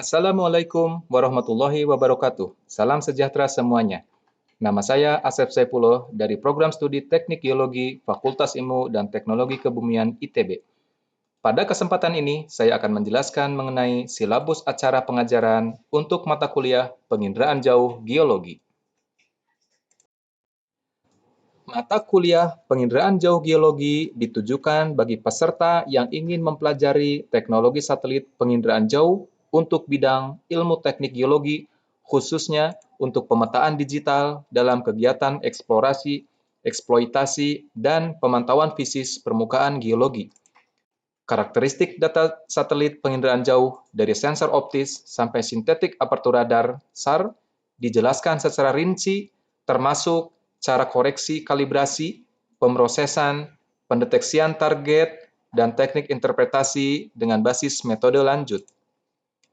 Assalamualaikum warahmatullahi wabarakatuh. Salam sejahtera semuanya. Nama saya Asep Saipullah dari Program Studi Teknik Geologi Fakultas Ilmu dan Teknologi Kebumian ITB. Pada kesempatan ini, saya akan menjelaskan mengenai silabus acara pengajaran untuk mata kuliah penginderaan jauh geologi. Mata kuliah penginderaan jauh geologi ditujukan bagi peserta yang ingin mempelajari teknologi satelit penginderaan jauh untuk bidang ilmu teknik geologi, khususnya untuk pemetaan digital dalam kegiatan eksplorasi, eksploitasi, dan pemantauan fisis permukaan geologi. Karakteristik data satelit penginderaan jauh dari sensor optis sampai sintetik aperture radar (SAR) dijelaskan secara rinci, termasuk cara koreksi kalibrasi, pemrosesan, pendeteksian target, dan teknik interpretasi dengan basis metode lanjut.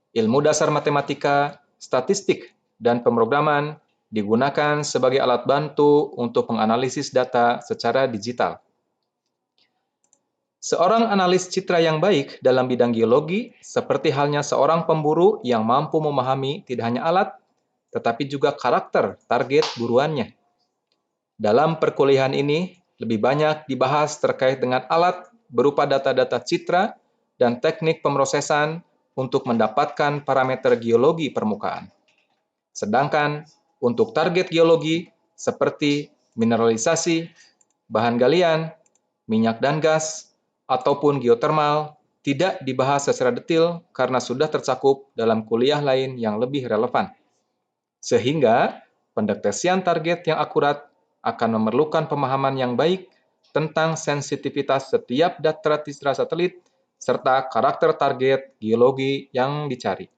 Ilmu dasar matematika, statistik, dan pemrograman digunakan sebagai alat bantu untuk menganalisis data secara digital. Seorang analis citra yang baik dalam bidang geologi, seperti halnya seorang pemburu yang mampu memahami tidak hanya alat, tetapi juga karakter target buruannya. Dalam perkuliahan ini, lebih banyak dibahas terkait dengan alat berupa data-data citra dan teknik pemrosesan untuk mendapatkan parameter geologi permukaan. Sedangkan untuk target geologi seperti mineralisasi, bahan galian, minyak dan gas, ataupun geotermal tidak dibahas secara detail karena sudah tercakup dalam kuliah lain yang lebih relevan. Sehingga pendeteksian target yang akurat akan memerlukan pemahaman yang baik tentang sensitivitas setiap data citra satelit serta karakter target geologi yang dicari.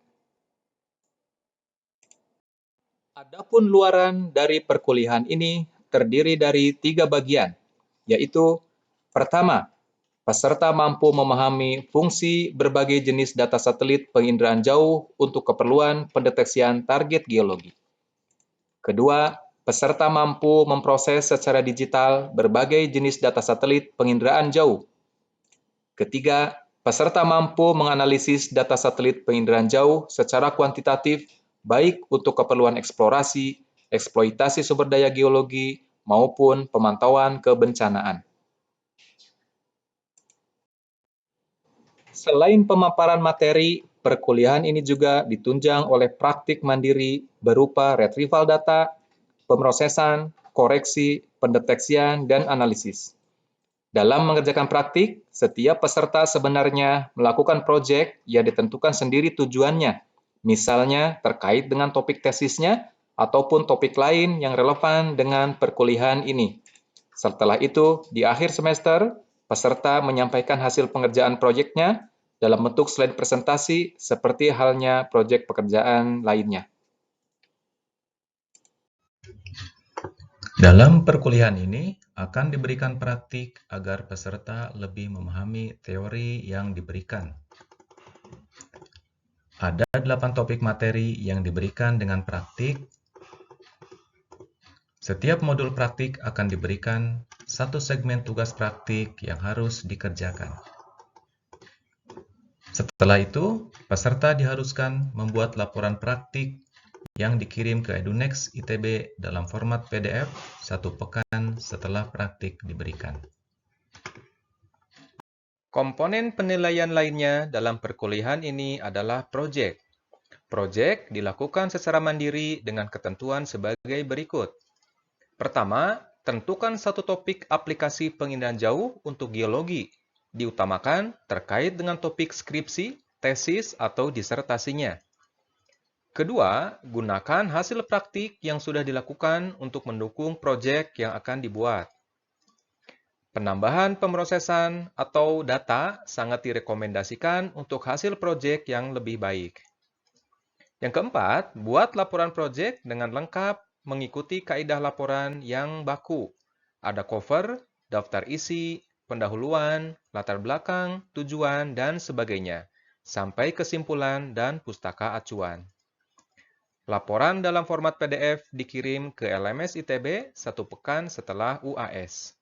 Adapun luaran dari perkuliahan ini terdiri dari 3 bagian, yaitu pertama, peserta mampu memahami fungsi berbagai jenis data satelit penginderaan jauh untuk keperluan pendeteksian target geologi. Kedua, peserta mampu memproses secara digital berbagai jenis data satelit penginderaan jauh. Ketiga, peserta mampu menganalisis data satelit penginderaan jauh secara kuantitatif, baik untuk keperluan eksplorasi, eksploitasi sumber daya geologi, maupun pemantauan kebencanaan. Selain pemaparan materi, perkuliahan ini juga ditunjang oleh praktik mandiri berupa retrieval data, pemrosesan, koreksi, pendeteksian, dan analisis. Dalam mengerjakan praktik, setiap peserta sebenarnya melakukan proyek yang ditentukan sendiri tujuannya, misalnya terkait dengan topik tesisnya ataupun topik lain yang relevan dengan perkuliahan ini. Setelah itu, di akhir semester, peserta menyampaikan hasil pengerjaan proyeknya dalam bentuk slide presentasi seperti halnya proyek pekerjaan lainnya. Dalam perkuliahan ini akan diberikan praktik agar peserta lebih memahami teori yang diberikan. Ada 8 topik materi yang diberikan dengan praktik. Setiap modul praktik akan diberikan satu segmen tugas praktik yang harus dikerjakan. Setelah itu, peserta diharuskan membuat laporan praktik yang dikirim ke Edunex ITB dalam format PDF 1 pekan setelah praktik diberikan. Komponen penilaian lainnya dalam perkuliahan ini adalah proyek. Proyek dilakukan secara mandiri dengan ketentuan sebagai berikut. Pertama, tentukan satu topik aplikasi penginderaan jauh untuk geologi. Diutamakan terkait dengan topik skripsi, tesis, atau disertasinya. Kedua, gunakan hasil praktik yang sudah dilakukan untuk mendukung proyek yang akan dibuat. Penambahan pemrosesan atau data sangat direkomendasikan untuk hasil proyek yang lebih baik. Yang keempat, buat laporan proyek dengan lengkap mengikuti kaidah laporan yang baku. Ada cover, daftar isi, pendahuluan, latar belakang, tujuan, dan sebagainya, sampai kesimpulan dan pustaka acuan. Laporan dalam format PDF dikirim ke LMS ITB 1 pekan setelah UAS.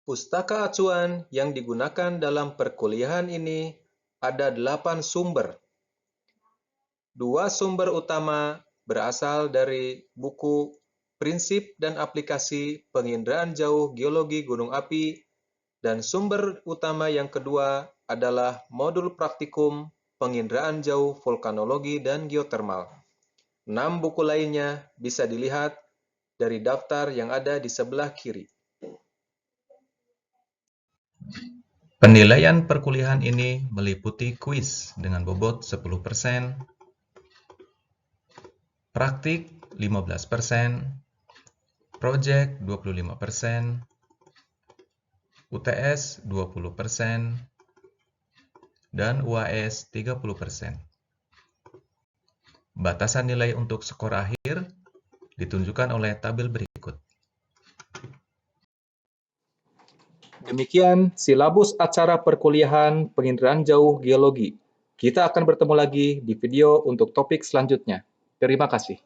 Pustaka acuan yang digunakan dalam perkuliahan ini ada 8 sumber, Dua sumber utama berasal dari buku Prinsip dan Aplikasi Penginderaan Jauh Geologi Gunung Api, dan sumber utama yang kedua adalah modul praktikum Penginderaan Jauh Vulkanologi dan Geotermal. 6 buku lainnya bisa dilihat dari daftar yang ada di sebelah kiri. Penilaian perkuliahan ini meliputi kuis dengan bobot 10%, praktik 15%, projek 25%, UTS 20%, dan UAS 30%. Batasan nilai untuk skor akhir ditunjukkan oleh tabel berikut. Demikian silabus acara perkuliahan Penginderaan Jauh Geologi. Kita akan bertemu lagi di video untuk topik selanjutnya. Terima kasih.